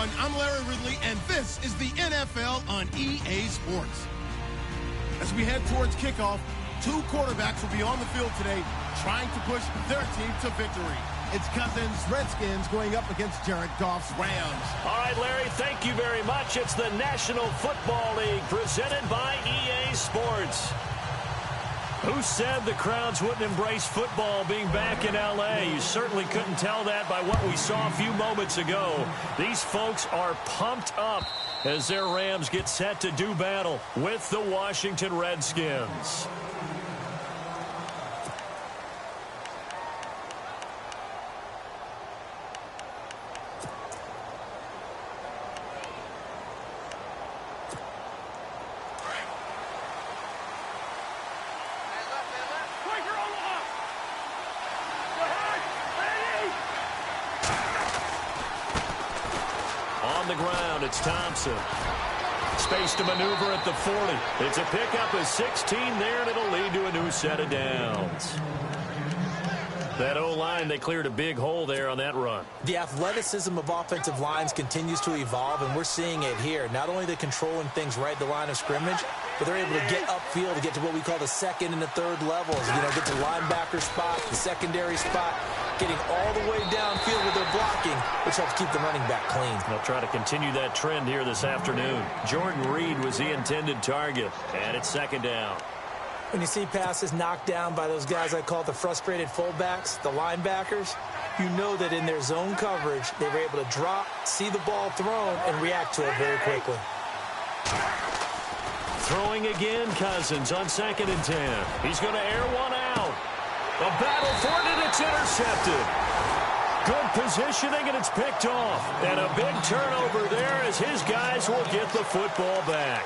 everyone. I'm Larry Ridley, and this is the NFL on EA Sports. As we head towards kickoff, two quarterbacks will be on the field today trying to push their team to victory. It's Cousins' Redskins going up against Jared Goff's Rams. All right, Larry, thank you very much. It's the National Football League presented by EA Sports. Who said the crowds wouldn't embrace football being back in L.A.? You certainly couldn't tell that by what we saw a few moments ago. These folks are pumped up as their Rams get set to do battle with the Washington Redskins. On the ground, it's Thompson. Space to maneuver at the 40. It's a pickup of 16 there, and it'll lead to a new set of downs. That O-line, they cleared a big hole there on that run. The athleticism of offensive lines continues to evolve, and we're seeing it here. Not only they're controlling things right at the line of scrimmage, but they're able to get upfield to get to what we call the second and the third levels. You know, get to linebacker spot, the secondary spot, getting all the way downfield with their blocking, which helps keep the running back clean. They'll try to continue that trend here this afternoon. Jordan Reed was the intended target, and it's second down. When you see passes knocked down by those guys I call the frustrated fullbacks, the linebackers, you know that in their zone coverage, they were able to drop, see the ball thrown, and react to it very quickly. Throwing again, Cousins on 2nd and 10. He's going to air one out. A battle for it, and it's intercepted. Good positioning, and it's picked off. And a big turnover there as his guys will get the football back.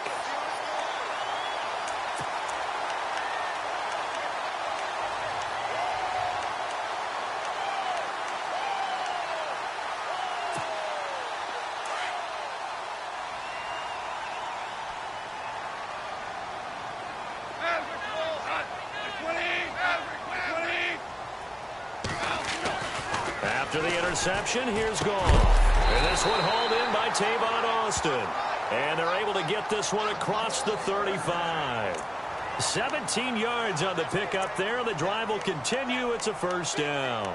After the interception, here's Goff. And this one hauled in by Tavon Austin. And they're able to get this one across the 35. 17 yards on the pickup there. The drive will continue. It's a first down.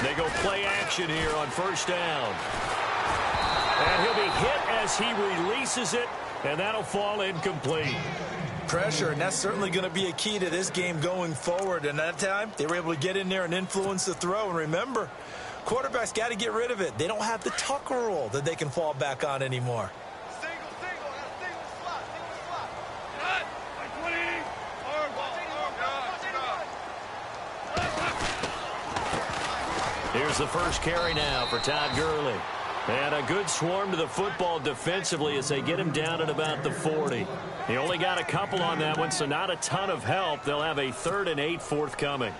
They go play action here on first down. And he'll be hit as he releases it, and that'll fall incomplete. Pressure, and that's certainly going to be a key to this game going forward. And that time, they were able to get in there and influence the throw. And remember, quarterbacks got to get rid of it. They don't have the Tucker rule that they can fall back on anymore. Here's the first carry now for Todd Gurley. And a good swarm to the football defensively as they get him down at about the 40. He only got a couple on that one, so not a ton of help. They'll have a 3rd and 8 forthcoming.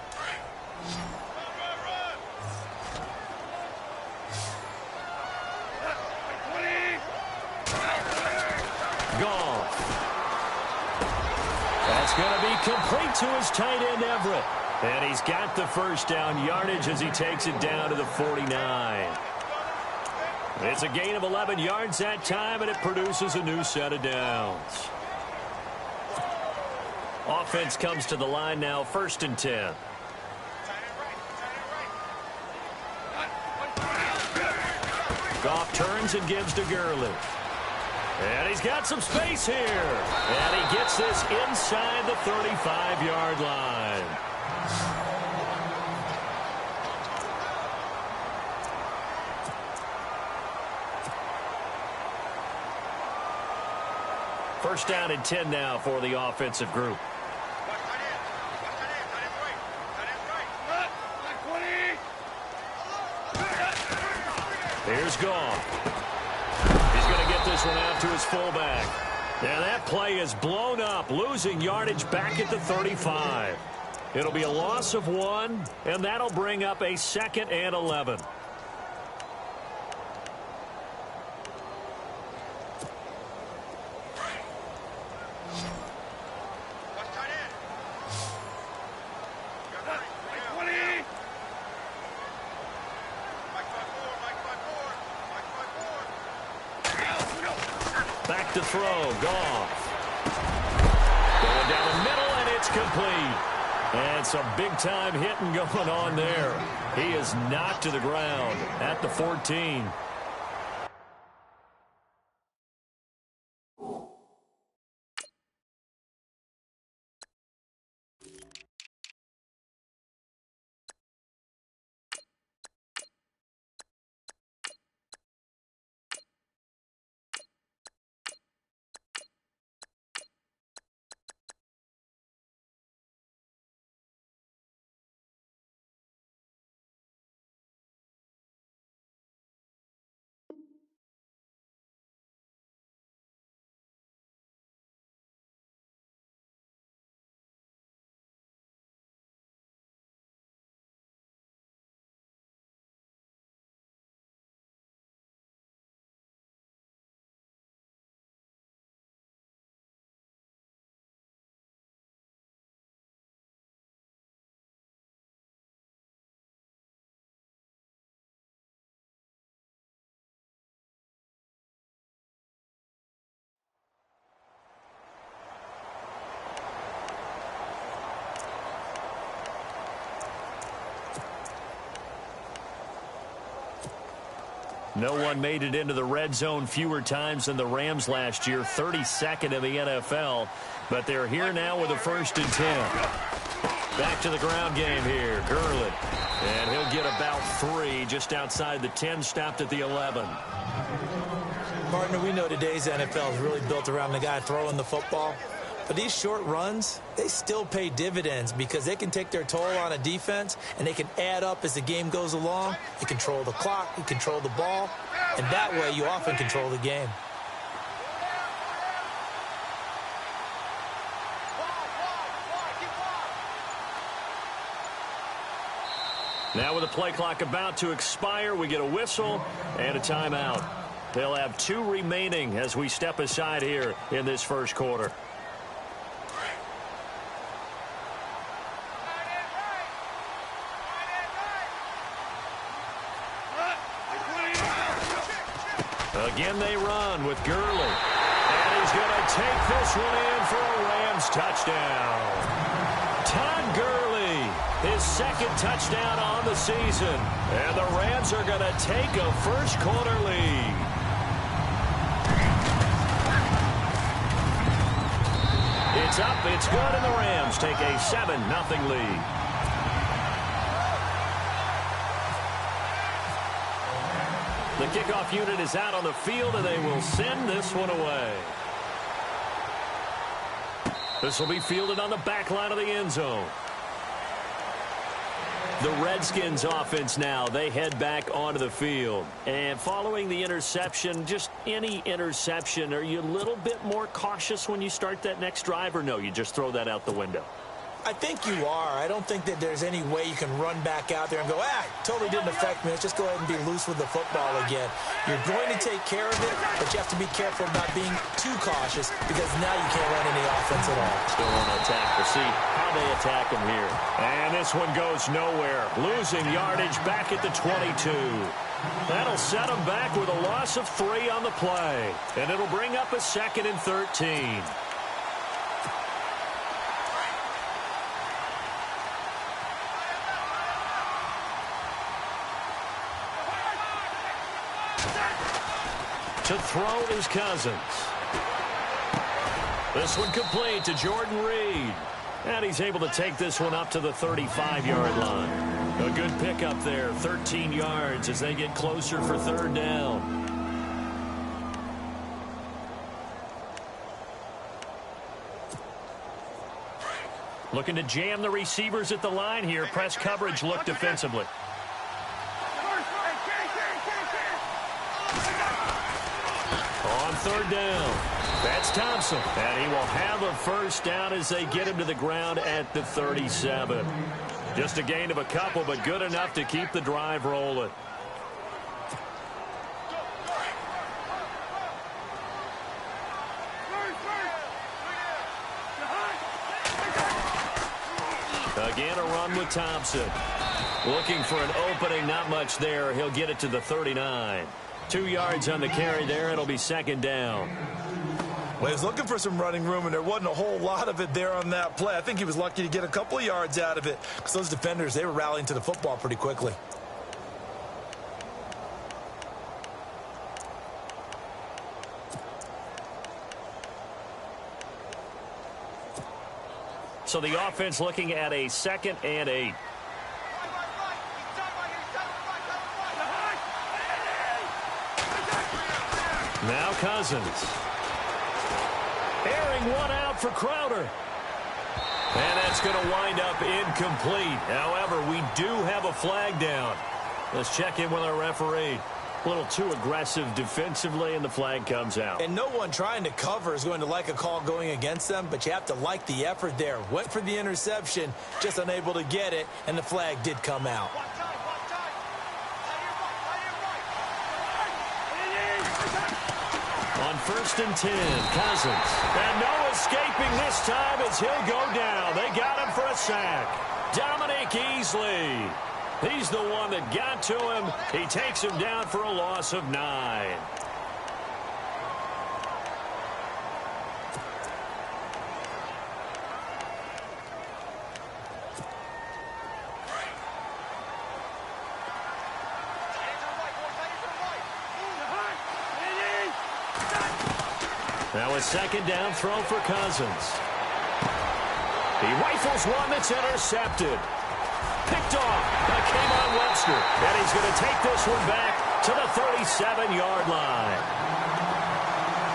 Goff. That's going to be complete to his tight end, Everett. And he's got the first down yardage as he takes it down to the 49. It's a gain of 11 yards that time, and it produces a new set of downs. Offense comes to the line now, 1st and 10. Goff turns and gives to Gurley. And he's got some space here. And he gets this inside the 35-yard line. First down and 10 now for the offensive group. Here's Goff. He's going to get this one out to his fullback. And that play is blown up, losing yardage back at the 35. It'll be a loss of 1, and that'll bring up a 2nd and 11. Back to throw. Goff. Going down the middle, and it's complete. And some big-time hitting going on there. He is knocked to the ground at the 14. No one made it into the red zone fewer times than the Rams last year, 32nd in the NFL. But they're here now with a 1st and 10. Back to the ground game here. Gurley. And he'll get about 3 just outside the 10, stopped at the 11. Partner, we know today's NFL is really built around the guy throwing the football. But these short runs, they still pay dividends because they can take their toll on a defense and they can add up as the game goes along. You control the clock, you control the ball, and that way you often control the game. Now with the play clock about to expire, we get a whistle and a timeout. They'll have 2 remaining as we step aside here in this first quarter. Again, they run with Gurley. And he's going to take this one in for a Rams touchdown. Todd Gurley, his 2nd touchdown on the season. And the Rams are going to take a first-quarter lead. It's up, it's good, and the Rams take a 7-0 lead. The kickoff unit is out on the field, and they will send this one away. This will be fielded on the back line of the end zone. The Redskins offense now, they head back onto the field. And following the interception, just any interception, are you a little bit more cautious when you start that next drive, or no, you just throw that out the window? I think you are. I don't think that there's any way you can run back out there and go, totally didn't affect me. Let's just go ahead and be loose with the football again. You're going to take care of it, but you have to be careful about being too cautious because now you can't run any offense at all. Still want to attack. We'll see how they attack him here. And this one goes nowhere. Losing yardage back at the 22. That'll set them back with a loss of 3 on the play. And it'll bring up a 2nd and 13. To throw is Cousins. This one complete to Jordan Reed. And he's able to take this one up to the 35-yard line. A good pickup there, 13 yards as they get closer for 3rd down. Looking to jam the receivers at the line here. Press coverage look defensively. On 3rd down, that's Thompson. And he will have a 1st down as they get him to the ground at the 37. Just a gain of a couple, but good enough to keep the drive rolling. Again, a run with Thompson. Looking for an opening, not much there. He'll get it to the 39. 2 yards on the carry there. It'll be second down. Well, he was looking for some running room, and there wasn't a whole lot of it there on that play. I think he was lucky to get a couple of yards out of it because those defenders, they were rallying to the football pretty quickly. So the offense looking at a 2nd and 8. Now Cousins. Airing one out for Crowder. And that's going to wind up incomplete. However, we do have a flag down. Let's check in with our referee. A little too aggressive defensively, and the flag comes out. And no one trying to cover is going to like a call going against them, but you have to like the effort there. Went for the interception, just unable to get it, and the flag did come out. On 1st and 10, Cousins. And no escaping this time as he'll go down. They got him for a sack. Dominic Easley. He's the one that got to him. He takes him down for a loss of 9. Now a 2nd down throw for Cousins. He rifles one that's intercepted. Picked off by K'Von Webster. And he's going to take this one back to the 37-yard line.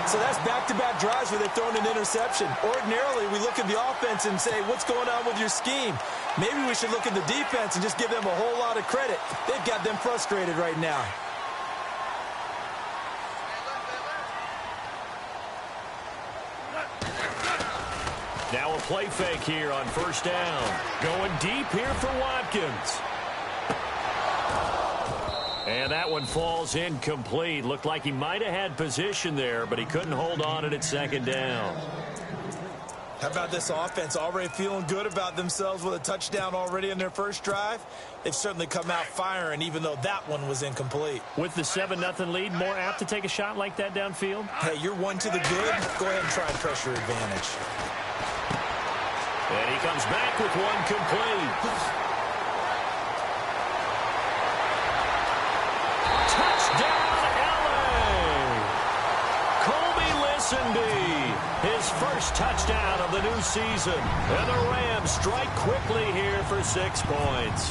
So that's back-to-back drives where they've thrown an interception. Ordinarily, we look at the offense and say, what's going on with your scheme? Maybe we should look at the defense and just give them a whole lot of credit. They've got them frustrated right now. Now a play fake here on 1st down. Going deep here for Watkins. And that one falls incomplete. Looked like he might have had position there, but he couldn't hold on at 2nd down. How about this offense? Already feeling good about themselves with a touchdown already in their first drive. They've certainly come out firing, even though that one was incomplete. With the 7-0 lead, more apt to take a shot like that downfield? Hey, you're one to the good. Go ahead and try and pressure advantage. And he comes back with one complete. Touchdown, L.A. Colby Lisenby, his first touchdown of the new season. And the Rams strike quickly here for 6 points.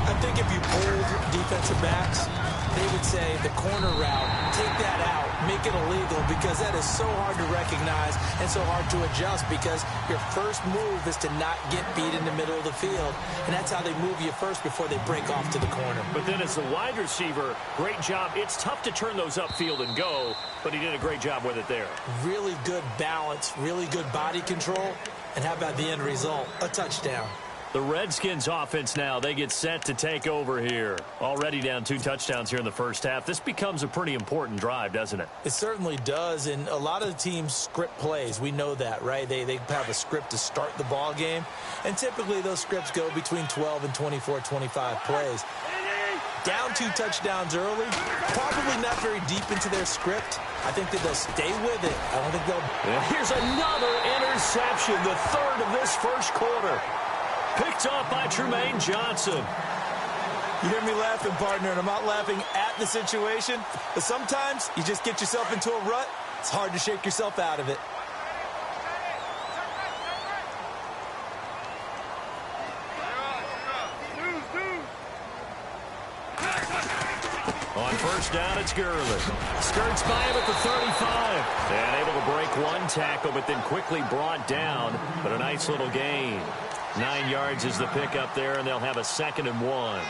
I think if you pulled defensive backs, they would say the corner route, take that out, make it illegal, because that is so hard to recognize and so hard to adjust, because your first move is to not get beat in the middle of the field, and that's how they move you first before they break off to the corner. But then as the wide receiver, great job. It's tough to turn those upfield and go, but he did a great job with it there. Really good balance, really good body control, and how about the end result? A touchdown. The Redskins offense now, they get set to take over here. Already down 2 touchdowns here in the first half. This becomes a pretty important drive, doesn't it? It certainly does, and a lot of the teams script plays. We know that, right? They have a script to start the ball game, and typically those scripts go between 12 and 24, 25 plays. Down 2 touchdowns early, probably not very deep into their script. I think that they'll stay with it. I don't think they'll... And here's another interception, the 3rd of this first quarter. Picked off by Trumaine Johnson. You hear me laughing, partner, and I'm not laughing at the situation, but sometimes you just get yourself into a rut. It's hard to shake yourself out of it. On 1st down, it's Gurley. Skirts by him at the 35. And able to break one tackle, but then quickly brought down. But a nice little gain. 9 yards is the pickup there, and they'll have a 2nd and 1.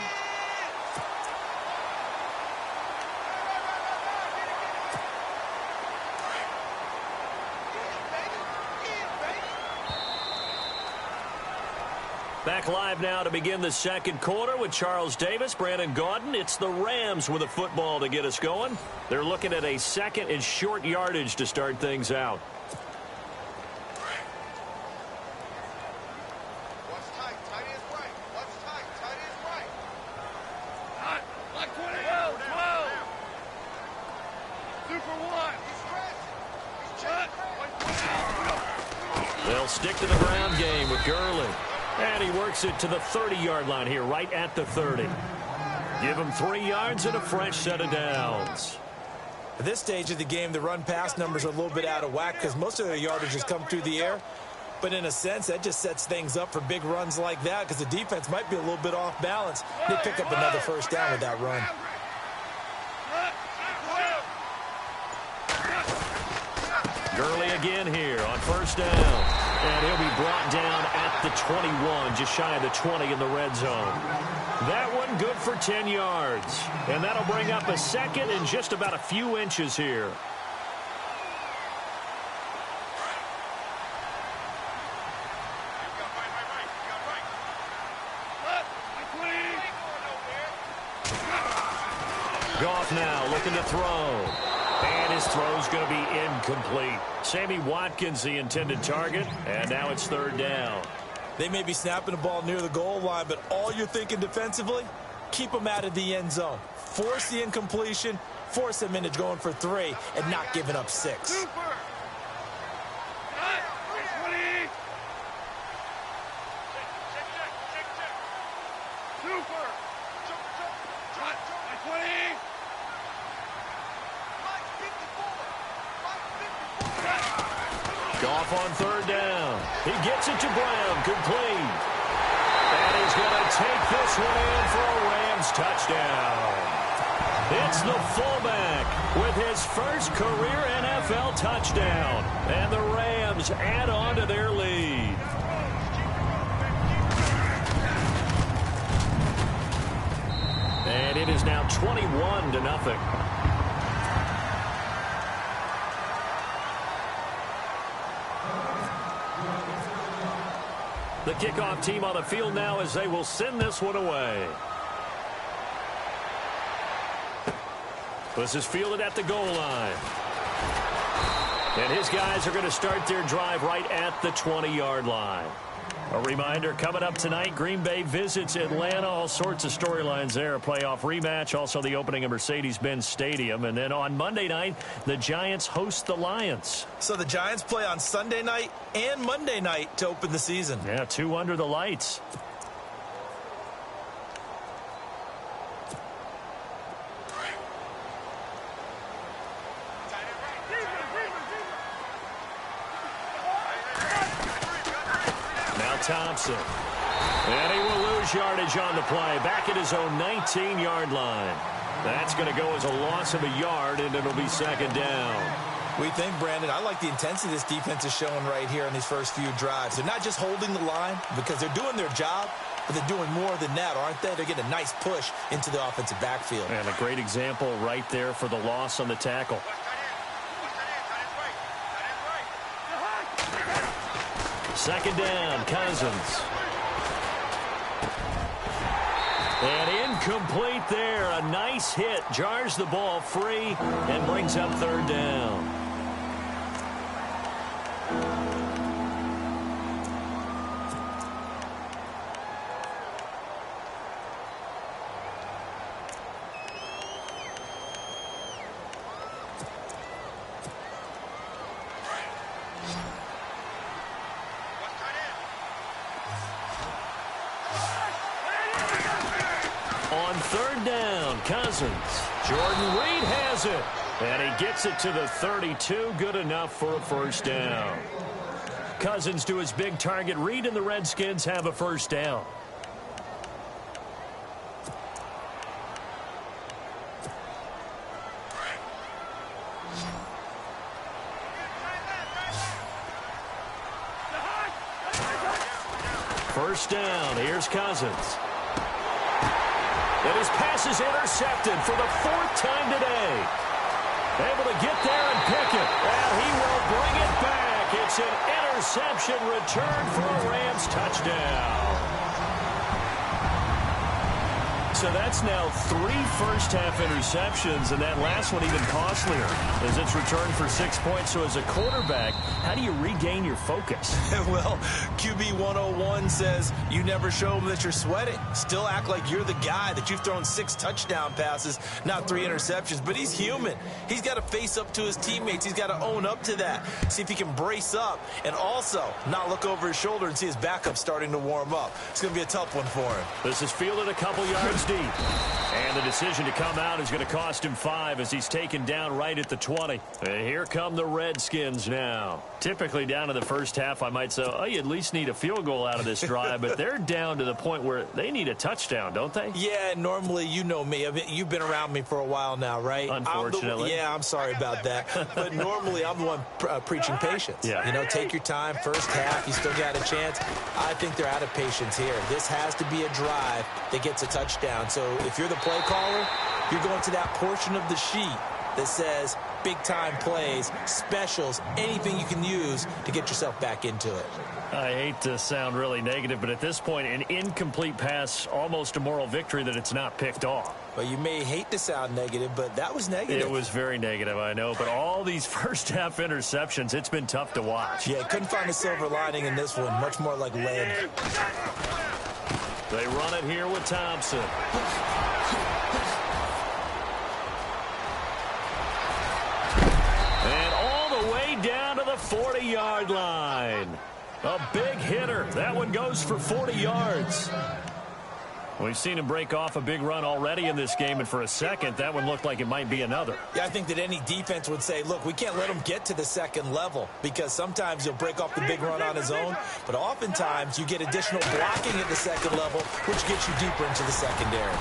Back live now to begin the 2nd quarter with Charles Davis, Brandon Gaudin. It's the Rams with a football to get us going. They're looking at a 2nd and short yardage to start things out. They'll stick to the ground game with Gurley. And he works it to the 30-yard line here, right at the 30. Give him 3 yards and a fresh set of downs. At this stage of the game, the run-pass numbers are a little bit out of whack because most of their yardage has come through the air. But in a sense, that just sets things up for big runs like that because the defense might be a little bit off balance. They pick up another first down with that run. Gurley again here on first down. And he'll be brought down at the 21, just shy of the 20 in the red zone. That one good for 10 yards. And that'll bring up a second and just about a few inches here. Goff now looking to throw. And his throw's going to be incomplete. Sammy Watkins, the intended target, and now it's third down. They may be snapping the ball near the goal line, but all you're thinking defensively, keep them out of the end zone. Force the incompletion, force them into going for 3, and not giving up 6. Goff on third down. He gets it to Brown, complete. And he's going to take this one in for a Rams touchdown. It's the fullback with his first career NFL touchdown. And the Rams add on to their lead. And it is now 21-0. The kickoff team on the field now as they will send this one away. This is fielded at the goal line. And his guys are going to start their drive right at the 20-yard line. A reminder, coming up tonight, Green Bay visits Atlanta. All sorts of storylines there. A playoff rematch, also the opening of Mercedes-Benz Stadium. And then on Monday night, the Giants host the Lions. So the Giants play on Sunday night and Monday night to open the season. Yeah, 2 under the lights. Thompson. And he will lose yardage on the play. Back at his own 19-yard line. That's going to go as a loss of a yard, and it'll be second down. We think, Brandon, I like the intensity this defense is showing right here in these first few drives. They're not just holding the line because they're doing their job, but they're doing more than that, aren't they? They're getting a nice push into the offensive backfield. And a great example right there for the loss on the tackle. Second down, Cousins. And incomplete there. A nice hit. Jars the ball free and brings up third down. On third down, Cousins. Jordan Reed has it. And he gets it to the 32. Good enough for a first down. Cousins to his big target. Reed and the Redskins have a first down. First down. Here's Cousins. And his pass is intercepted for the 4th time today. Able to get there and pick it. And he will bring it back. It's an interception return for a Rams touchdown. So that's now 3 first-half interceptions, and that last one even costlier as it's returned for 6 points. So as a quarterback, how do you regain your focus? Well, QB 101 says you never show them that you're sweating. Still act like you're the guy, that you've thrown 6 touchdown passes, not 3 interceptions. But he's human. He's got to face up to his teammates. He's got to own up to that. See if he can brace up and also not look over his shoulder and see his backup starting to warm up. It's going to be a tough one for him. This is fielded a couple yards deep. And the decision to come out is going to cost him 5 as he's taken down right at the 20. And here come the Redskins now. Typically down to the first half, I might say, oh, you at least need a field goal out of this drive. But they're down to the point where they need a touchdown, don't they? Yeah, normally, you know me. I mean, you've been around me for a while now, right? Unfortunately. I'm sorry about that. But normally, I'm the one preaching patience. Yeah. You know, take your time. First half, you still got a chance. I think they're out of patience here. This has to be a drive that gets a touchdown. So if you're the play caller, you're going to that portion of the sheet that says big-time plays, specials, anything you can use to get yourself back into it. I hate to sound really negative, but at this point, an incomplete pass, almost a moral victory that it's not picked off. Well, you may hate to sound negative, but that was negative. It was very negative, I know. But all these first-half interceptions, it's been tough to watch. Yeah, couldn't find a silver lining in this one. Much more like lead. They run it here with Thompson. And all the way down to the 40-yard line. A big hitter. That one goes for 40 yards. We've seen him break off a big run already in this game, and for a second, that one looked like it might be another. Yeah, I think that any defense would say, look, we can't let him get to the second level, because sometimes he'll break off the big run on his own, but oftentimes you get additional blocking at the second level, which gets you deeper into the secondary.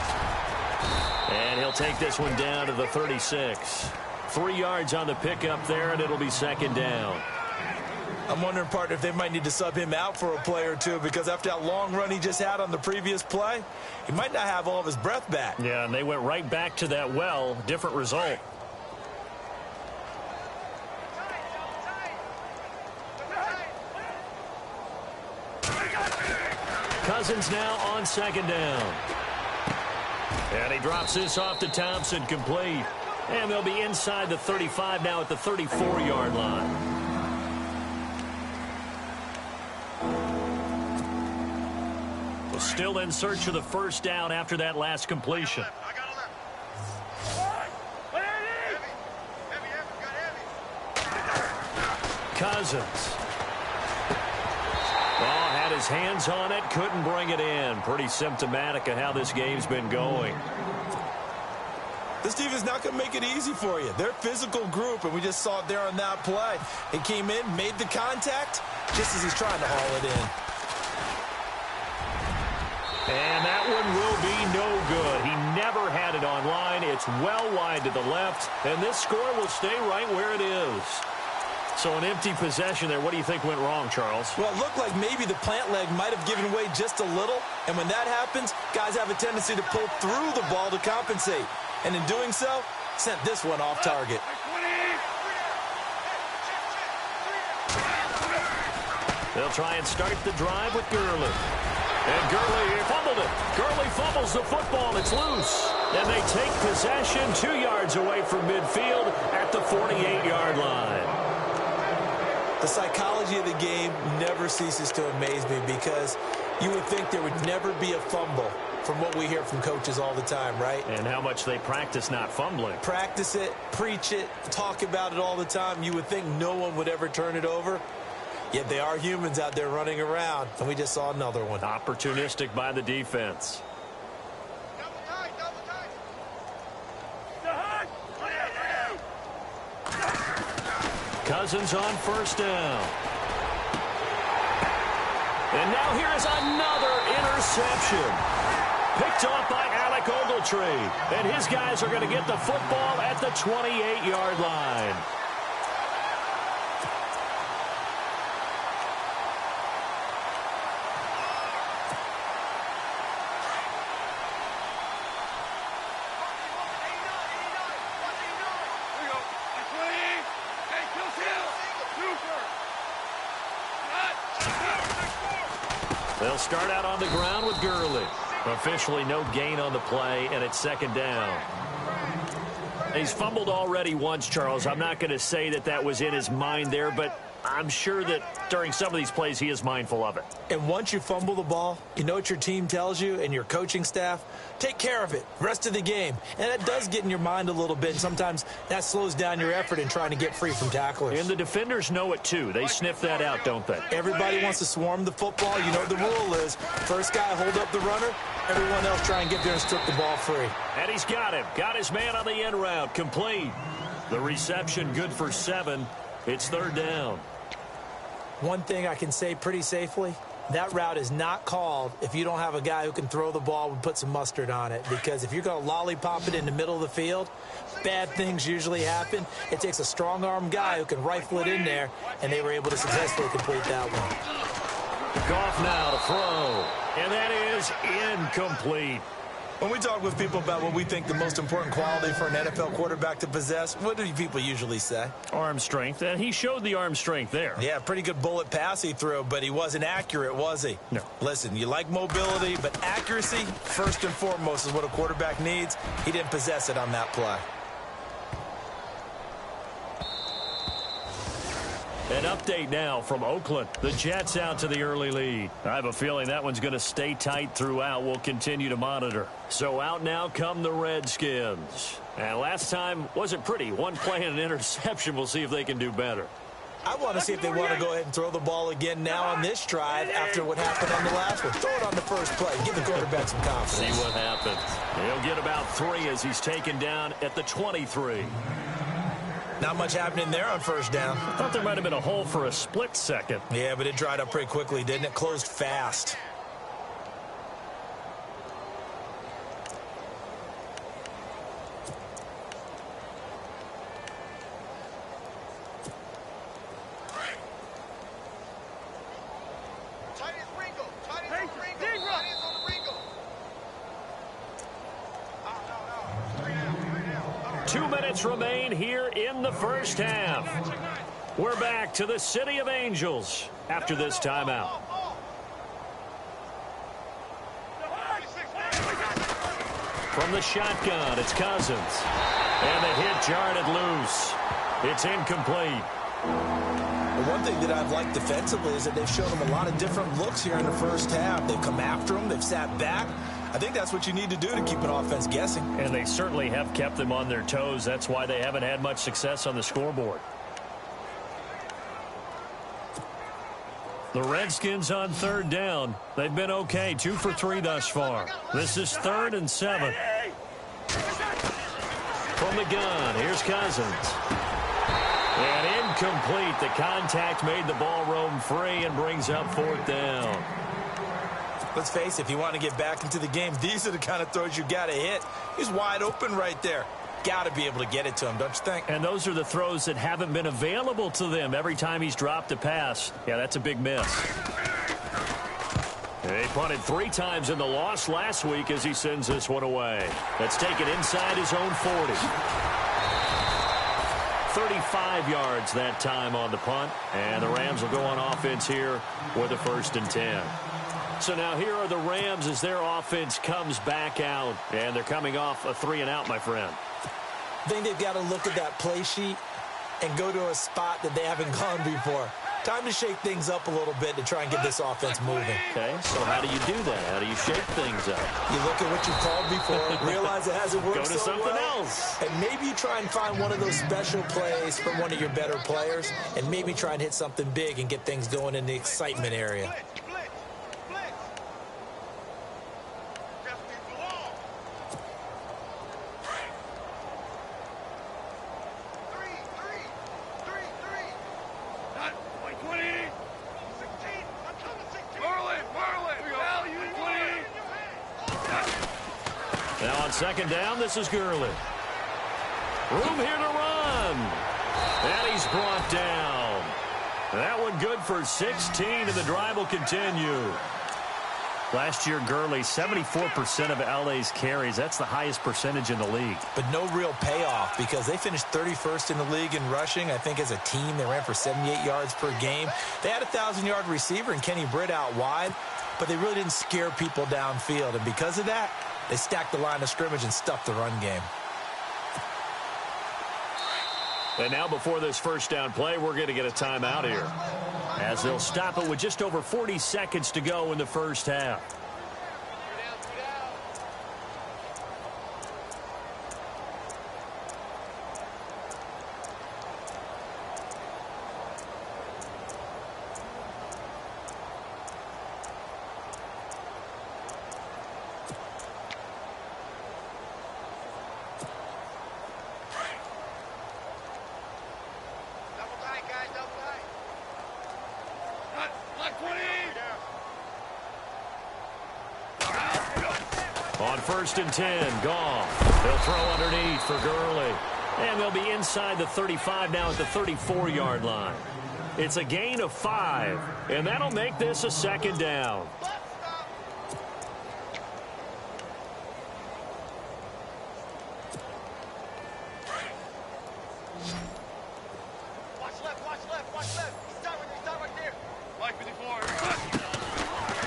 And he'll take this one down to the 36. 3 yards on the pickup there, and it'll be second down. I'm wondering, partner, if they might need to sub him out for a play or two, because after that long run he just had on the previous play, he might not have all of his breath back. Yeah, and they went right back to that well. Different result. Cousins now on second down. And he drops this off to Thompson, complete. And they'll be inside the 35 now at the 34-yard line. Still in search of the first down after that last completion. Cousins. Well, had his hands on it, couldn't bring it in. Pretty symptomatic of how this game's been going. This team is not going to make it easy for you. They're a physical group, and we just saw it there on that play. He came in, made the contact, just as he's trying to haul it in. And that one will be no good. He never had it on line. It's well wide to the left, and this score will stay right where it is. So an empty possession there. What do you think went wrong, Charles? Well, it looked like maybe the plant leg might have given way just a little, and when that happens, guys have a tendency to pull through the ball to compensate. And in doing so, sent this one off target. They'll try and start the drive with Gurley. And Gurley fumbled it. Gurley fumbles the football. It's loose. And they take possession 2 yards away from midfield at the 48-yard line. The psychology of the game never ceases to amaze me, because you would think there would never be a fumble from what we hear from coaches all the time, right? And how much they practice not fumbling. Practice it, preach it, talk about it all the time. You would think no one would ever turn it over. Yet they are humans out there running around, and we just saw another one. Opportunistic by the defense. Cousins on first down. And now here is another interception. Picked off by Alec Ogletree. And his guys are going to get the football at the 28-yard line. They'll start out on the ground with Gurley. Officially no gain on the play, and it's second down. He's fumbled already once, Charles. I'm not going to say that that was in his mind there, but I'm sure that during some of these plays he is mindful of it. And once you fumble the ball, you know what your team tells you and your coaching staff? Take care of it rest of the game. And that does get in your mind a little bit. And sometimes that slows down your effort in trying to get free from tacklers. And the defenders know it too. They sniff that out, don't they? Everybody wants to swarm the football. You know what the rule is. First guy hold up the runner. Everyone else try and get there and strip the ball free. And he's got him. Got his man on the end route. Complete. The reception good for 7. It's third down. One thing I can say pretty safely, that route is not called if you don't have a guy who can throw the ball and put some mustard on it. Because if you're going to lollipop it in the middle of the field, bad things usually happen. It takes a strong-arm guy who can rifle it in there, and they were able to successfully complete that one. Goff now to throw, and that is incomplete. When we talk with people about what we think the most important quality for an NFL quarterback to possess, what do people usually say? Arm strength, and he showed the arm strength there. Yeah, pretty good bullet pass he threw, but he wasn't accurate, was he? No. Listen, you like mobility, but accuracy, first and foremost, is what a quarterback needs. He didn't possess it on that play. An update now from Oakland. The Jets out to the early lead. I have a feeling that one's going to stay tight throughout. We'll continue to monitor. So out now come the Redskins. And last time wasn't pretty. One play and an interception. We'll see if they can do better. I want to see if they want to go ahead and throw the ball again now on this drive after what happened on the last one. Throw it on the first play. Give the quarterback some confidence. See what happens. He'll get about 3 as he's taken down at the 23. Not much happening there on first down. I thought there might have been a hole for a split second. Yeah, but it dried up pretty quickly, didn't it? Closed fast. Remain here in the first half. We're back to the City of Angels after this timeout. From the shotgun, it's Cousins. And the hit jarred it loose. It's incomplete. One thing that I've liked defensively is that they've shown them a lot of different looks here in the first half. They've come after them. They've sat back. I think that's what you need to do to keep an offense guessing. And they certainly have kept them on their toes. That's why they haven't had much success on the scoreboard. The Redskins on third down. They've been okay, 2 for 3 thus far. This is 3rd and 7. From the gun, here's Cousins. And incomplete. The contact made the ball roam free and brings up 4th down. Let's face it, if you want to get back into the game, these are the kind of throws you got to hit. He's wide open right there. Got to be able to get it to him, don't you think? And those are the throws that haven't been available to them every time he's dropped a pass. Yeah, that's a big miss. They punted 3 times in the loss last week as he sends this one away. Let's take it inside his own 40. 35 yards that time on the punt. And the Rams will go on offense here with a 1st and 10. So now here are the Rams as their offense comes back out. And they're coming off a 3-and-out, my friend. I think they've got to look at that play sheet and go to a spot that they haven't gone before. Time to shake things up a little bit to try and get this offense moving. Okay, so how do you do that? How do you shake things up? You look at what you've called before, realize it hasn't worked so well. Go to something else. And maybe you try and find one of those special plays from one of your better players, and maybe try and hit something big and get things going in the excitement area. Now on second down, this is Gurley. Room here to run. And he's brought down. That one good for 16, and the drive will continue. Last year, Gurley, 74% of LA's carries. That's the highest percentage in the league. But no real payoff because they finished 31st in the league in rushing. I think as a team, they ran for 78 yards per game. They had a 1,000-yard receiver in Kenny Britt out wide. but they really didn't scare people downfield. And because of that, they stacked the line of scrimmage and stuffed the run game. And now before this first down play, we're going to get a timeout here, as they'll stop it with just over 40 seconds to go in the first half. On 1st and 10, Goff. They'll throw underneath for Gurley. And they'll be inside the 35 now at the 34-yard line. It's a gain of 5, and that'll make this a second down.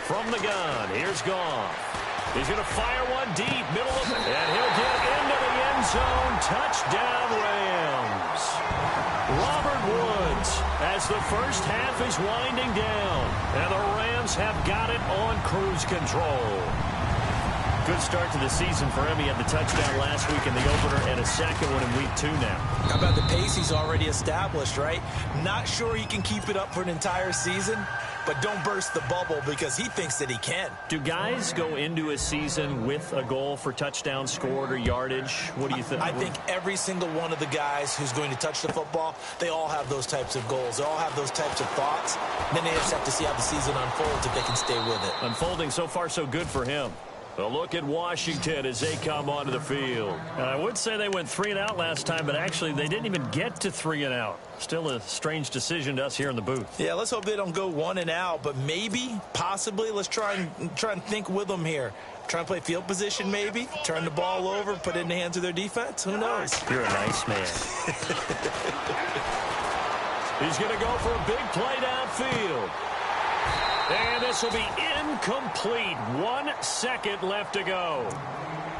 From the gun, here's Goff. He's going to fire one deep, middle of it, and he'll get into the end zone. Touchdown, Rams. Robert Woods, as the first half is winding down, and the Rams have got it on cruise control. Good start to the season for him. He had the touchdown last week in the opener and a second one in week 2 now. How about the pace he's already established, right? Not sure he can keep it up for an entire season, but don't burst the bubble because he thinks that he can. Do guys go into a season with a goal for touchdown scored or yardage? What do you think? I think every single one of the guys who's going to touch the football, they all have those types of goals. They all have those types of thoughts. Then they just have to see how the season unfolds if they can stay with it. Unfolding so far so good for him. A look at Washington as they come onto the field. And I would say they went 3 and out last time, but actually they didn't even get to 3 and out. Still a strange decision to us here in the booth. Yeah, let's hope they don't go 1 and out, but maybe, possibly, let's try and think with them here. Try and play field position maybe, turn the ball over, put it in the hands of their defense. Who knows? You're a nice man. He's going to go for a big play downfield. And this will be incomplete. 1 second left to go.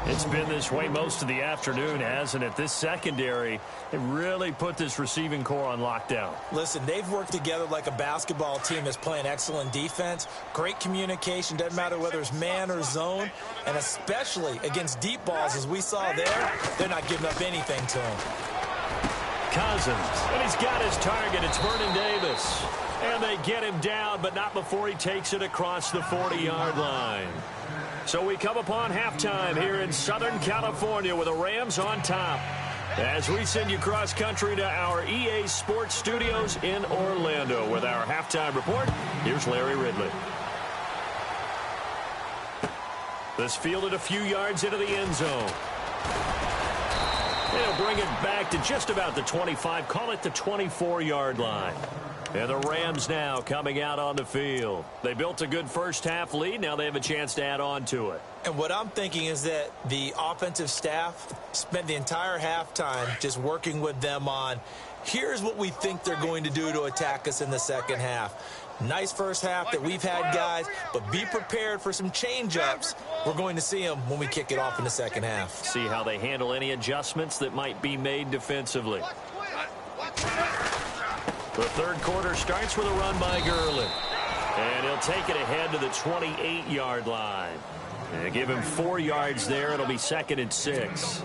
It's been this way most of the afternoon, hasn't it? This secondary, it really put this receiving core on lockdown. Listen, they've worked together like a basketball team that's playing excellent defense. Great communication. Doesn't matter whether it's man or zone. And especially against deep balls, as we saw there, they're not giving up anything to him. Cousins, and he's got his target. It's Vernon Davis. And they get him down, but not before he takes it across the 40-yard line. So we come upon halftime here in Southern California with the Rams on top. As we send you cross-country to our EA Sports Studios in Orlando with our halftime report, here's Larry Ridley. This fielded a few yards into the end zone. They'll bring it back to just about the 25, call it the 24-yard line. And the Rams now coming out on the field. They built a good first-half lead. Now they have a chance to add on to it. And what I'm thinking is that the offensive staff spent the entire halftime just working with them on, here's what we think they're going to do to attack us in the second half. Nice first half that we've had, guys, but be prepared for some change-ups. We're going to see them when we kick it off in the second half. See how they handle any adjustments that might be made defensively. The third quarter starts with a run by Gurley. And he'll take it ahead to the 28-yard line. And give him 4 yards there. It'll be 2nd and 6.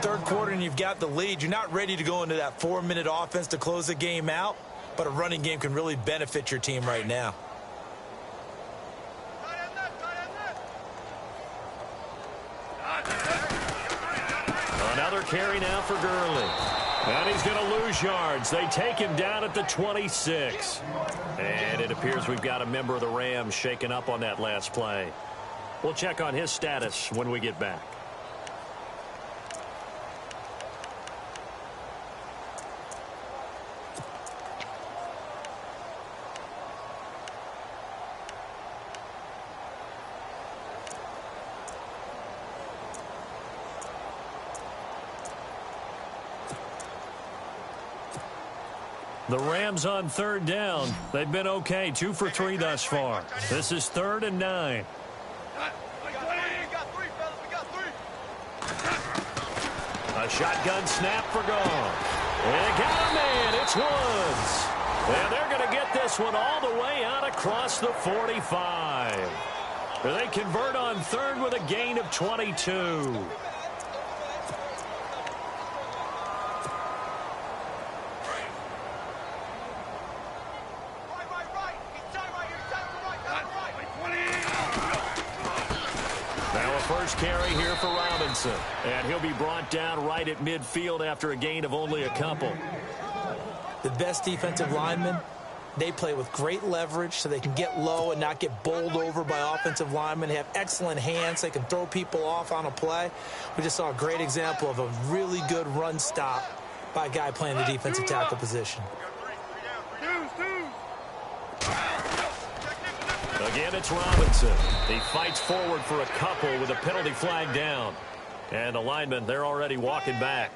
Third quarter and you've got the lead. You're not ready to go into that 4-minute offense to close the game out, but a running game can really benefit your team right now. Another carry now for Gurley. And he's going to lose yards. They take him down at the 26. And it appears we've got a member of the Rams shaken up on that last play. We'll check on his status when we get back. The Rams on third down. They've been okay, 2 for 3 thus far. This is 3rd and 9. A shotgun snap for Goff. They got a man. It's Woods. And they're going to get this one all the way out across the 45. They convert on third with a gain of 22. First carry here for Robinson. And he'll be brought down right at midfield after a gain of only a couple. The best defensive linemen, they play with great leverage so they can get low and not get bowled over by offensive linemen. They have excellent hands. They can throw people off on a play. We just saw a great example of a really good run stop by a guy playing the defensive tackle position. Again, it's Robinson. He fights forward for a couple with a penalty flag down. And the linemen, they're already walking back.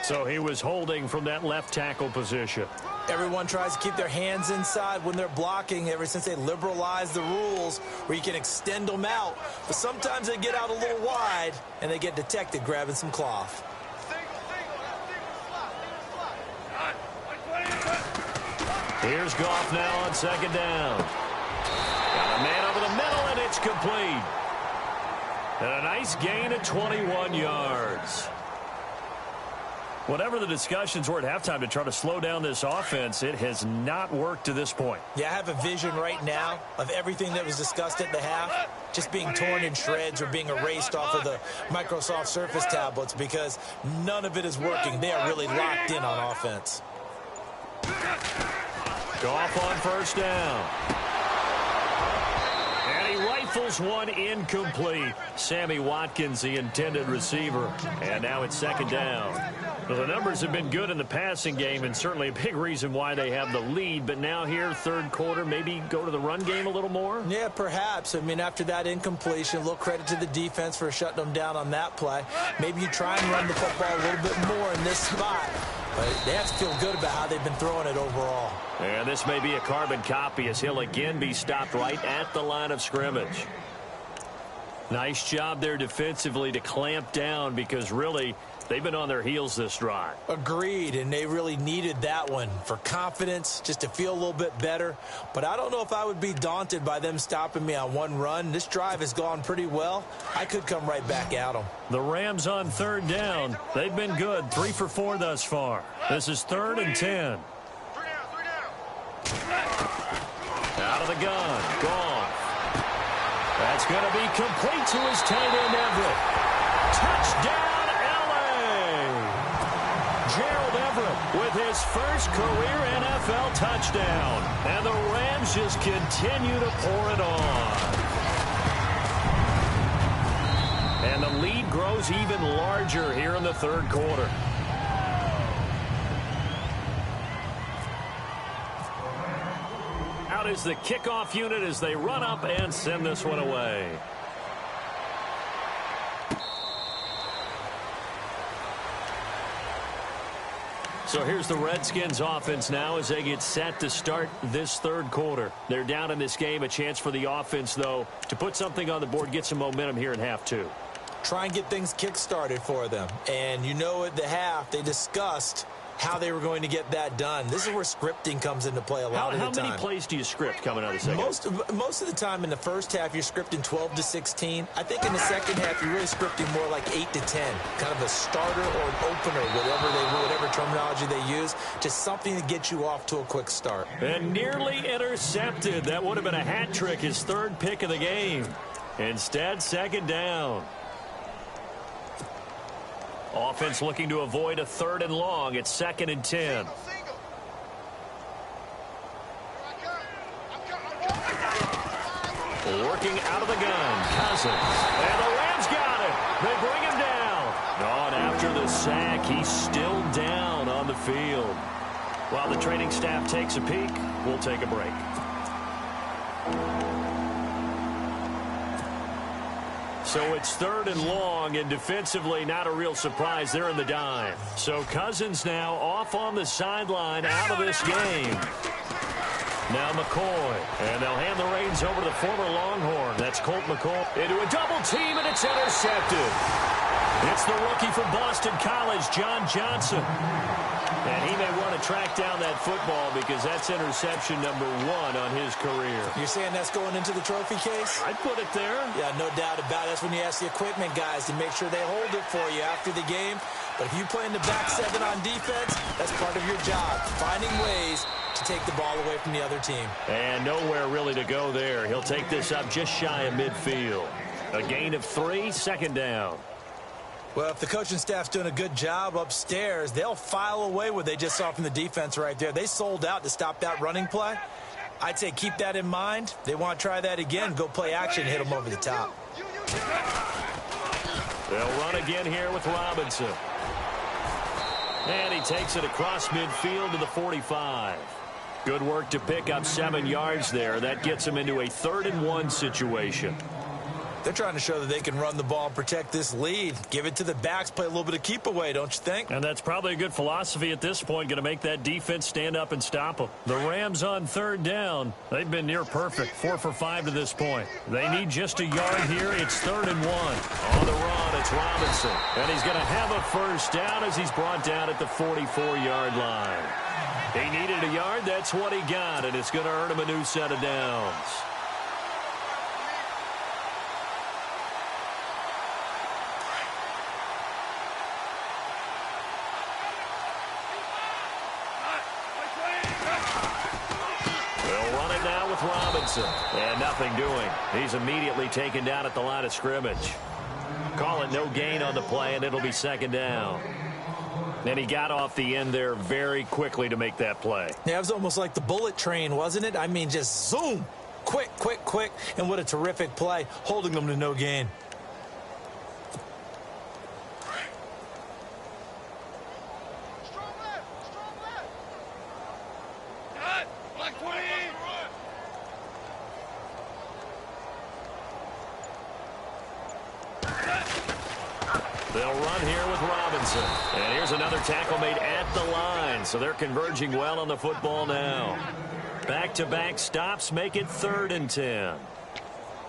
So he was holding from that left tackle position. Everyone tries to keep their hands inside when they're blocking ever since they liberalized the rules where you can extend them out. But sometimes they get out a little wide and they get detected grabbing some cloth. Here's Goff now on second down. Got a man over the middle, and it's complete. And a nice gain of 21 yards. Whatever the discussions were at halftime to try to slow down this offense, it has not worked to this point. Yeah, I have a vision right now of everything that was discussed at the half just being torn in shreds or being erased off of the Microsoft Surface tablets because none of it is working. They are really locked in on offense. Goff on first down. Rifles one incomplete. Sammy Watkins, the intended receiver. And now it's second down. Well, the numbers have been good in the passing game and certainly a big reason why they have the lead. But now here, third quarter, maybe go to the run game a little more? Yeah, perhaps. I mean, after that incompletion, a little credit to the defense for shutting them down on that play. Maybe you try and run the football a little bit more in this spot. But they have to feel good about how they've been throwing it overall. And this may be a carbon copy as he'll again be stopped right at the line of scrimmage. Nice job there defensively to clamp down because really they've been on their heels this drive. Agreed, and they really needed that one for confidence, just to feel a little bit better. But I don't know if I would be daunted by them stopping me on one run. This drive has gone pretty well. I could come right back at them. The Rams on third down. They've been good, 3 for 4 thus far. This is 3rd and 10. Out of the gun, Goff. That's going to be complete to his tight end, Everett. Touchdown, L.A. Gerald Everett with his first career NFL touchdown. And the Rams just continue to pour it on. And the lead grows even larger here in the third quarter. Out is the kickoff unit as they run up and send this one away. So here's the Redskins offense now as they get set to start this third quarter. They're down in this game. A chance for the offense, though, to put something on the board, get some momentum here in half two. Try and get things kick-started for them. And you know at the half they discussed how they were going to get that done. This is where scripting comes into play a lot of the time. How many plays do you script coming out of the second? Most of the time in the first half, you're scripting 12 to 16. I think in the second half, you're really scripting more like 8 to 10. Kind of a starter or an opener, whatever terminology they use. Just something to get you off to a quick start. And nearly intercepted. That would have been a hat trick, his third pick of the game. Instead, second down. Offense looking to avoid a 3rd and long. It's 2nd and 10. Working out of the gun, Cousins. And the Rams got it. They bring him down. On after the sack, he's still down on the field. While the training staff takes a peek, we'll take a break. So it's 3rd and long, and defensively not a real surprise. They're in the dime. So Cousins now off on the sideline out of this game. Now McCoy, and they'll hand the reins over to the former Longhorn. That's Colt McCoy into a double team, and it's intercepted. It's the rookie from Boston College, John Johnson. And he may want to track down that football because that's interception number 1 on his career. You're saying that's going into the trophy case? I'd put it there. Yeah, no doubt about it. That's when you ask the equipment guys to make sure they hold it for you after the game. But if you play in the back 7 on defense, that's part of your job, finding ways to take the ball away from the other team. And nowhere really to go there. He'll take this up just shy of midfield. A gain of 3, 2nd down. Well, if the coaching staff's doing a good job upstairs, they'll file away what they just saw from the defense right there. They sold out to stop that running play. I'd say keep that in mind. They want to try that again, go play action, hit them over the top. They'll run again here with Robinson. And he takes it across midfield to the 45. Good work to pick up 7 yards there. That gets him into a 3rd and 1 situation. They're trying to show that they can run the ball and protect this lead. Give it to the backs, play a little bit of keep away, don't you think? And that's probably a good philosophy at this point, going to make that defense stand up and stop them. The Rams on 3rd down. They've been near perfect, 4 for 5 to this point. They need just a yard here. It's 3rd and 1. On the run, it's Robinson. And he's going to have a 1st down as he's brought down at the 44-yard line. He needed a yard. That's what he got, and it's going to earn him a new set of downs. Robinson, and nothing doing. He's immediately taken down at the line of scrimmage. Call it no gain on the play, and it'll be 2nd down. And he got off the end there very quickly to make that play. Yeah, it was almost like the bullet train, wasn't it? I mean, just zoom. Quick, quick, quick. And what a terrific play, holding them to no gain. They'll run here with Robinson. And here's another tackle made at the line. So they're converging well on the football now. Back-to-back stops make it 3rd and 10.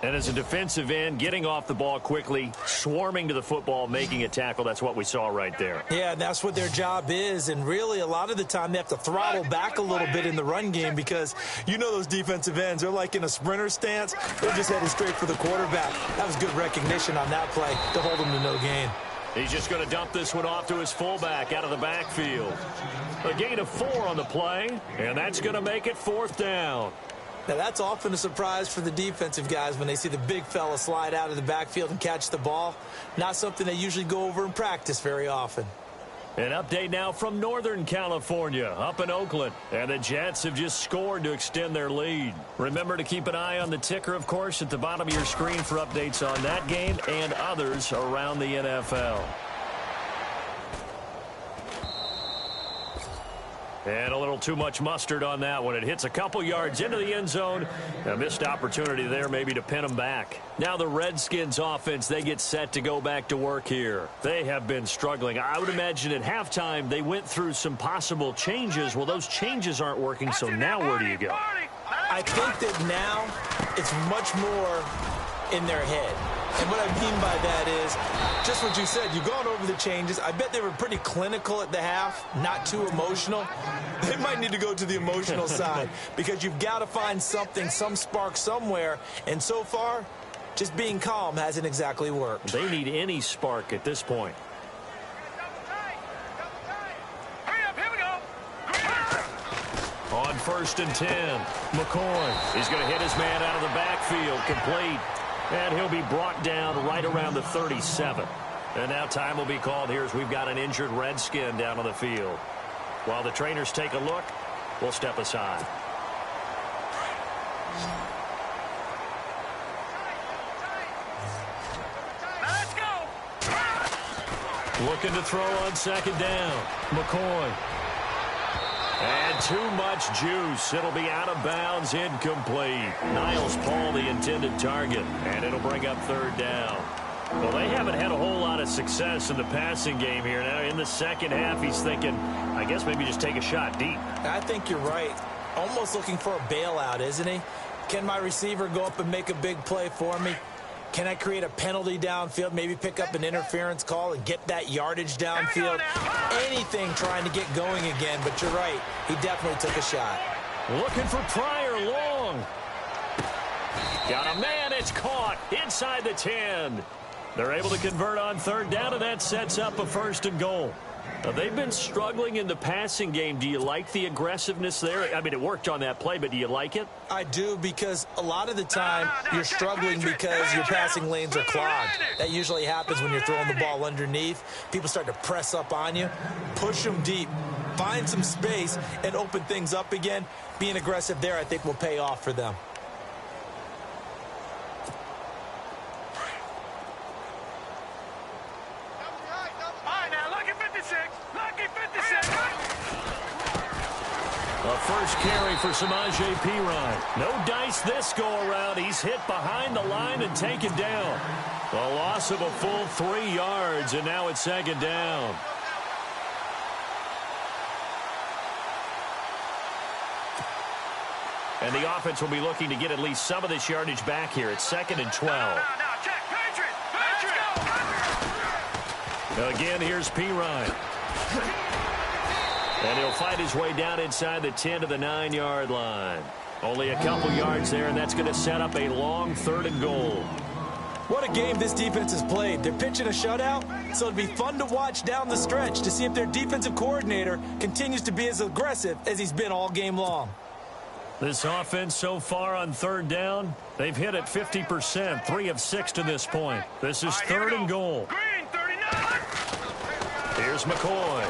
And as a defensive end, getting off the ball quickly, swarming to the football, making a tackle, that's what we saw right there. Yeah, and that's what their job is. And really, a lot of the time, they have to throttle back a little bit in the run game because you know those defensive ends, they're like in a sprinter stance. They're just heading straight for the quarterback. That was good recognition on that play to hold them to no gain. He's just going to dump this one off to his fullback out of the backfield. A gain of 4 on the play, and that's going to make it 4th down. Now, that's often a surprise for the defensive guys when they see the big fella slide out of the backfield and catch the ball. Not something they usually go over in practice very often. An update now from Northern California, up in Oakland. And the Jets have just scored to extend their lead. Remember to keep an eye on the ticker, of course, at the bottom of your screen for updates on that game and others around the NFL. And a little too much mustard on that one. It hits a couple yards into the end zone. A missed opportunity there maybe to pin them back. Now the Redskins offense, they get set to go back to work here. They have been struggling. I would imagine at halftime they went through some possible changes. Well, those changes aren't working, so now where do you go? I think that now it's much more in their head. And what I mean by that is just what you said. You've gone over the changes. I bet they were pretty clinical at the half, not too emotional. They might need to go to the emotional side because you've got to find something, some spark somewhere. And so far, just being calm hasn't exactly worked. They need any spark at this point. On 1st and 10, McCoy. He's going to hit his man out of the backfield, complete. And he'll be brought down right around the 37. And now time will be called here as we've got an injured Redskin down on the field. While the trainers take a look, we'll step aside. Let's go! Looking to throw on 2nd down. McCoy. And too much juice. It'll be out of bounds, incomplete. Niles Paul, the intended target, and it'll bring up 3rd down. Well, they haven't had a whole lot of success in the passing game here. Now, in the second half, he's thinking, I guess maybe just take a shot deep. I think you're right. Almost looking for a bailout, isn't he? Can my receiver go up and make a big play for me? Can I create a penalty downfield, maybe pick up an interference call and get that yardage downfield? Anything trying to get going again, but you're right. He definitely took a shot. Looking for Pryor long. Got a man, it's caught inside the 10. They're able to convert on third down, and that sets up a 1st and goal. Now, they've been struggling in the passing game. Do you like the aggressiveness there? I mean, it worked on that play, but do you like it? I do, because a lot of the time you're struggling because your passing lanes are clogged. That usually happens when you're throwing the ball underneath. People start to press up on you. Push them deep. Find some space and open things up again. Being aggressive there, I think, will pay off for them. A first carry for Samaje Perine. No dice this go-around. He's hit behind the line and taken down. A loss of a full 3 yards, and now it's 2nd down. And the offense will be looking to get at least some of this yardage back here. It's 2nd and 12. Again, here's Perine. And he'll fight his way down inside the 10 to the 9-yard line. Only a couple yards there, and that's going to set up a long 3rd and goal. What a game this defense has played. They're pitching a shutout, so it'd be fun to watch down the stretch to see if their defensive coordinator continues to be as aggressive as he's been all game long. This offense so far on 3rd down, they've hit it 50%, 3 of 6 to this point. This is 3rd and goal. Green, 39. Here's McCoy.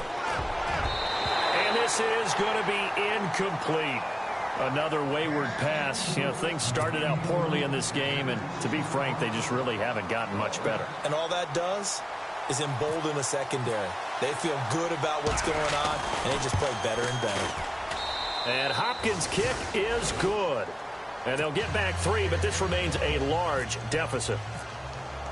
And this is going to be incomplete. Another wayward pass. You know, things started out poorly in this game, and to be frank, they just really haven't gotten much better. And all that does is embolden the secondary. They feel good about what's going on, and they just play better and better. And Hopkins' kick is good. And they'll get back 3, but this remains a large deficit.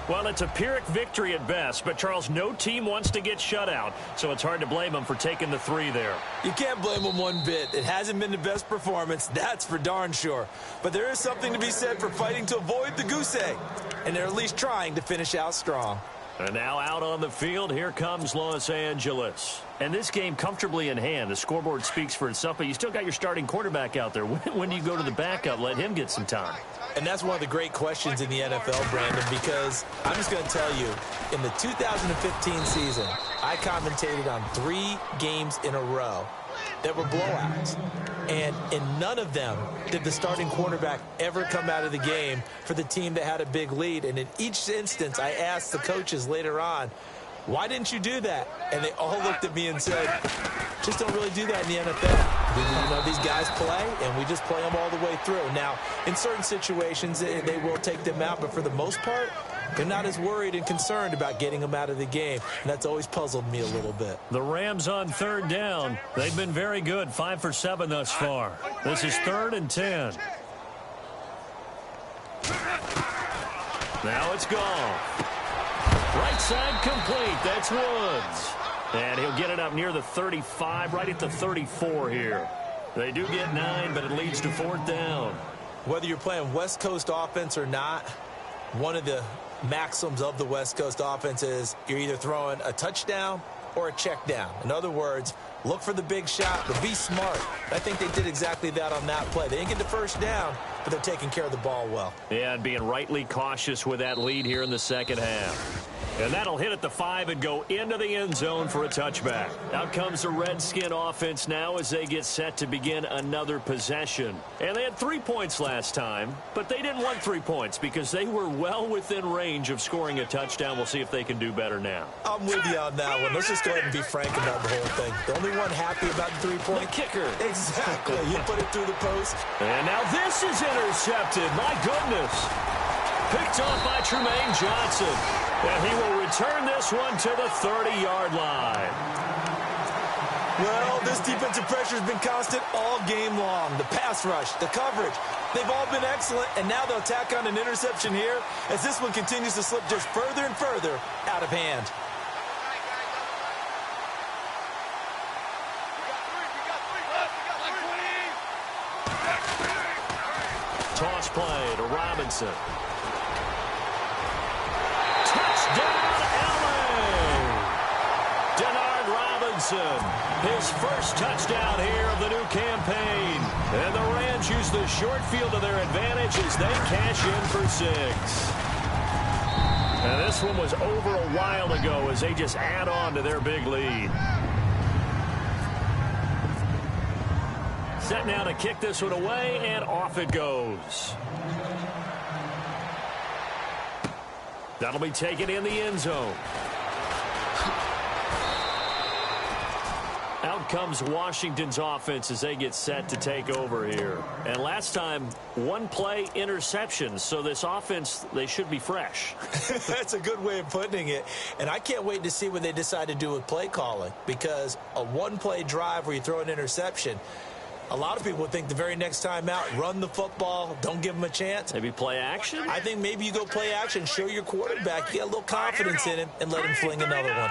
Well, it's a Pyrrhic victory at best, but, Charles, no team wants to get shut out, so it's hard to blame them for taking the 3 there. You can't blame them one bit. It hasn't been the best performance, that's for darn sure. But there is something to be said for fighting to avoid the goose egg, and they're at least trying to finish out strong. And now out on the field, here comes Los Angeles. And this game comfortably in hand. The scoreboard speaks for itself, but you still got your starting quarterback out there. When do you go to the backup, let him get some time? And that's one of the great questions in the NFL, Brandon, because I'm just going to tell you, in the 2015 season, I commentated on 3 games in a row that were blowouts. And in none of them did the starting quarterback ever come out of the game for the team that had a big lead. And in each instance, I asked the coaches later on, why didn't you do that? And they all looked at me and said, just don't really do that in the NFL. You know, these guys play, and we just play them all the way through. Now, in certain situations, they will take them out, but for the most part, they're not as worried and concerned about getting them out of the game, and that's always puzzled me a little bit. The Rams on 3rd down. They've been very good, 5 for 7 thus far. This is 3rd and 10. Now it's gone. Right side complete. That's Woods. And he'll get it up near the 35, right at the 34 here. They do get 9, but it leads to 4th down. Whether you're playing West Coast offense or not, one of the maxims of the West Coast offense is you're either throwing a touchdown or a check down. In other words, look for the big shot, but be smart. I think they did exactly that on that play. They didn't get the first down, but they're taking care of the ball well. Yeah, and being rightly cautious with that lead here in the second half. And that'll hit at the 5 and go into the end zone for a touchback. Out comes the Redskin offense now as they get set to begin another possession. And they had 3 points last time, but they didn't want 3 points because they were well within range of scoring a touchdown. We'll see if they can do better now. I'm with you on that one. Let's just go ahead and be frank about the whole thing. The only one happy about the 3-point. The kicker. Exactly. You put it through the post. And now this is intercepted. My goodness. Picked off by Tremaine Johnson. And he will return this one to the 30-yard line. Well, this defensive pressure has been constant all game long. The pass rush, the coverage, they've all been excellent, and now they'll tack on an interception here as this one continues to slip just further and further out of hand. Toss play to Robinson. Touchdown, LA! Denard Robinson, his first touchdown here of the new campaign. And the Rams use the short field to their advantage as they cash in for 6. And this one was over a while ago as they just add on to their big lead. Set now to kick this one away, and off it goes. That'll be taken in the end zone. Out comes Washington's offense as they get set to take over here. And last time, one play interception, so this offense, they should be fresh. That's a good way of putting it. And I can't wait to see what they decide to do with play calling, because a one-play drive where you throw an interception, a lot of people would think the very next time out, run the football, don't give them a chance. Maybe play action? I think maybe you go play action, show your quarterback, you get a little confidence in him, and let him fling another one.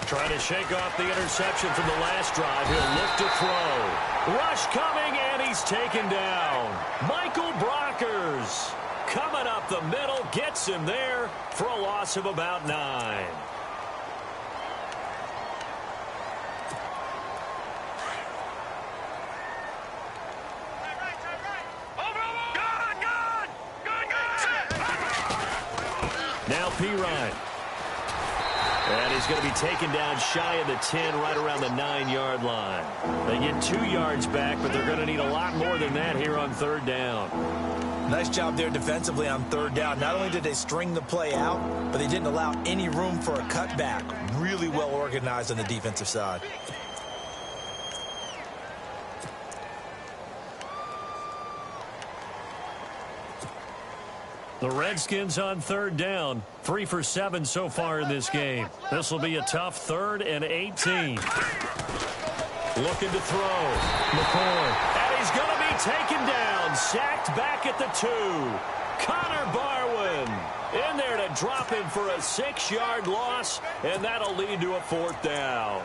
Trying to shake off the interception from the last drive. He'll look to throw. Rush coming, and he's taken down. Michael Brockers coming up the middle, gets him there for a loss of about 9. Now Pirine. And he's going to be taken down shy of the 10, right around the 9-yard line. They get 2 yards back, but they're going to need a lot more than that here on 3rd down. Nice job there defensively on 3rd down. Not only did they string the play out, but they didn't allow any room for a cutback. Really well organized on the defensive side. The Redskins on 3rd down. 3 for 7 so far in this game. This will be a tough 3rd and 18. Looking to throw. McCoy. And he's going to be taken down. Sacked back at the 2. Connor Barwin in there to drop him for a 6-yard loss. And that'll lead to a 4th down.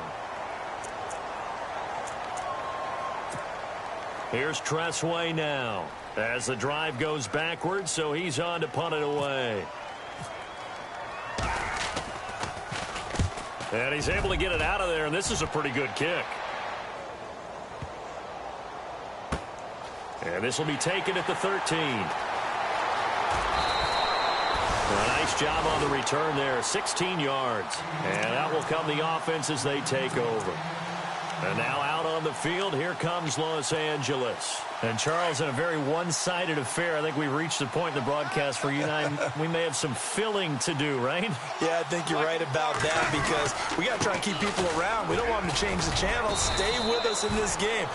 Here's Tressway now. As the drive goes backwards, so he's on to punt it away. And he's able to get it out of there, and this is a pretty good kick. And this will be taken at the 13. A nice job on the return there, 16 yards. And that will come the offense as they take over. And now out on the field, here comes Los Angeles. And, Charles, in a very one-sided affair, I think we've reached the point in the broadcast where you and I, we may have some filling to do, right? Yeah, I think you're right about that, because we got to try and keep people around. We don't want them to change the channel. Stay with us in this game.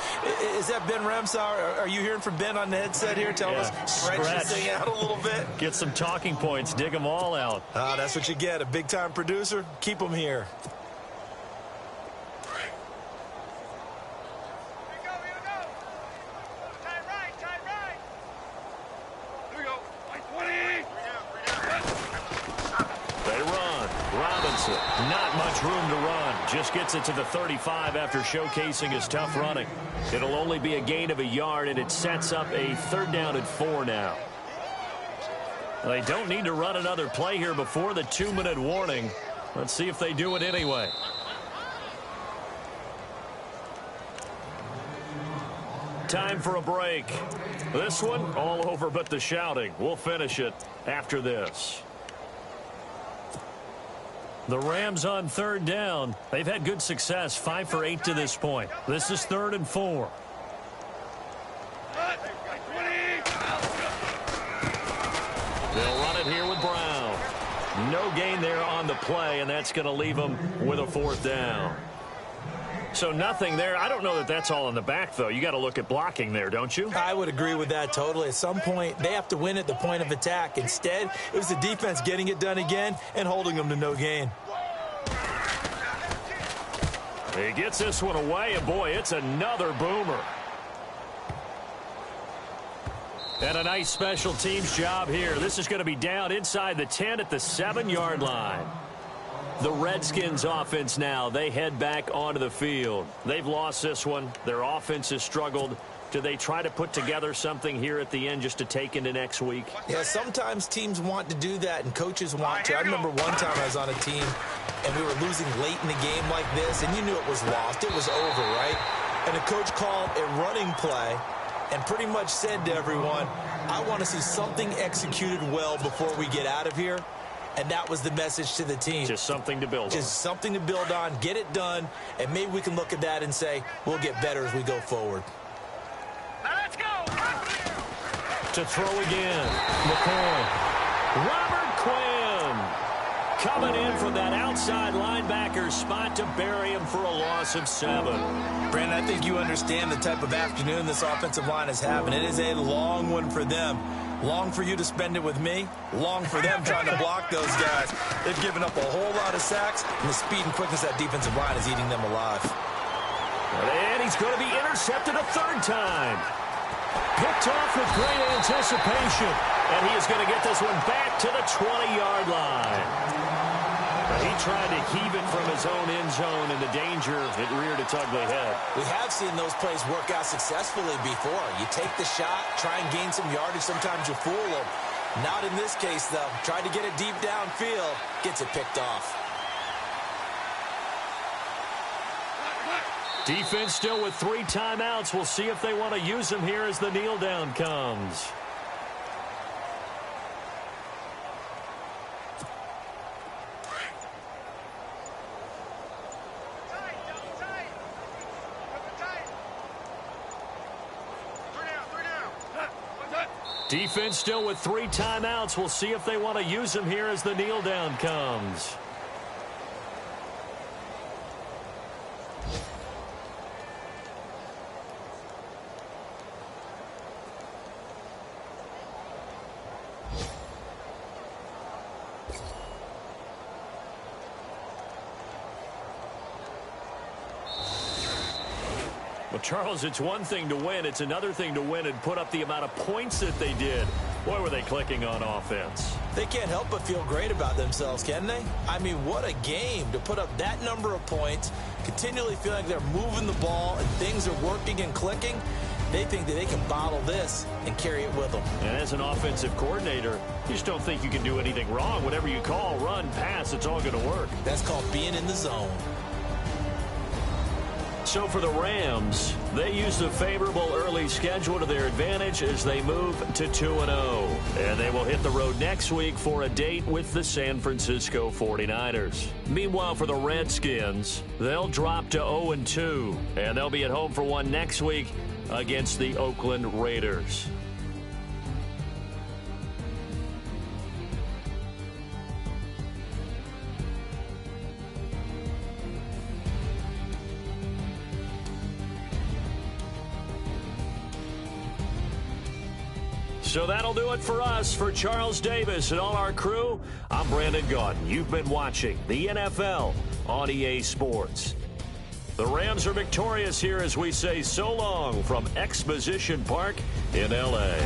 Is that Ben Ramsauer? Are you hearing from Ben on the headset here? Tell us, stretch this thing out a little bit. Get some talking points. Dig them all out. That's what you get. A big-time producer. Keep them here. Not much room to run. Just gets it to the 35 after showcasing his tough running. It'll only be a gain of a yard, and it sets up a 3rd down and 4 now. They don't need to run another play here before the 2-minute warning. Let's see if they do it anyway. Time for a break. This one all over but the shouting. We'll finish it after this. The Rams on 3rd down. They've had good success, 5 for 8 to this point. This is 3rd and 4. They'll run it here with Brown. No gain there on the play, and that's going to leave them with a 4th down. So nothing there. I don't know that that's all in the back, though. You got to look at blocking there, don't you? I would agree with that totally. At some point, they have to win at the point of attack. Instead, it was the defense getting it done again and holding them to no gain. He gets this one away, and boy, it's another boomer. And a nice special teams job here. This is going to be down inside the 10 at the 7-yard line. The Redskins offense now, they head back onto the field. They've lost this one. Their offense has struggled. Do they try to put together something here at the end just to take into next week? Yeah, sometimes teams want to do that and coaches want to. I remember one time I was on a team and we were losing late in the game like this, and you knew it was lost. It was over, right? And the coach called a running play and pretty much said to everyone, I want to see something executed well before we get out of here. And that was the message to the team. Just something to build on. Just something to build on, get it done, and maybe we can look at that and say, we'll get better as we go forward. Let's go! To throw again. McCoy. Robert Quinn coming in from that outside linebacker spot to bury him for a loss of 7. Brandon, I think you understand the type of afternoon this offensive line is having. It is a long one for them. Long for you to spend it with me. Long for them trying to block those guys. They've given up a whole lot of sacks, and the speed and quickness of that defensive line is eating them alive. And he's going to be intercepted a 3rd time. Picked off with great anticipation. And he is going to get this one back to the 20-yard line. But he tried to heave it from his own end zone, and the danger, it reared its ugly head. We have seen those plays work out successfully before. You take the shot, try and gain some yardage. Sometimes you fool them. Not in this case, though. Tried to get it deep downfield. Gets it picked off. Defense still with 3 timeouts. We'll see if they want to use them here as the kneel down comes. Defense still with 3 timeouts. We'll see if they want to use them here as the kneel down comes. Well, Charles, it's one thing to win. It's another thing to win and put up the amount of points that they did. Boy, were they clicking on offense. They can't help but feel great about themselves, can they? I mean, what a game to put up that number of points, continually feel like they're moving the ball and things are working and clicking. They think that they can bottle this and carry it with them. And as an offensive coordinator, you just don't think you can do anything wrong. Whatever you call, run, pass, it's all going to work. That's called being in the zone. So for the Rams, they use the favorable early schedule to their advantage as they move to 2-0. And they will hit the road next week for a date with the San Francisco 49ers. Meanwhile, for the Redskins, they'll drop to 0-2. And they'll be at home for one next week against the Oakland Raiders. So that'll do it for us. For Charles Davis and all our crew, I'm Brandon Gaudin. You've been watching the NFL on EA Sports. The Rams are victorious here as we say so long from Exposition Park in L.A.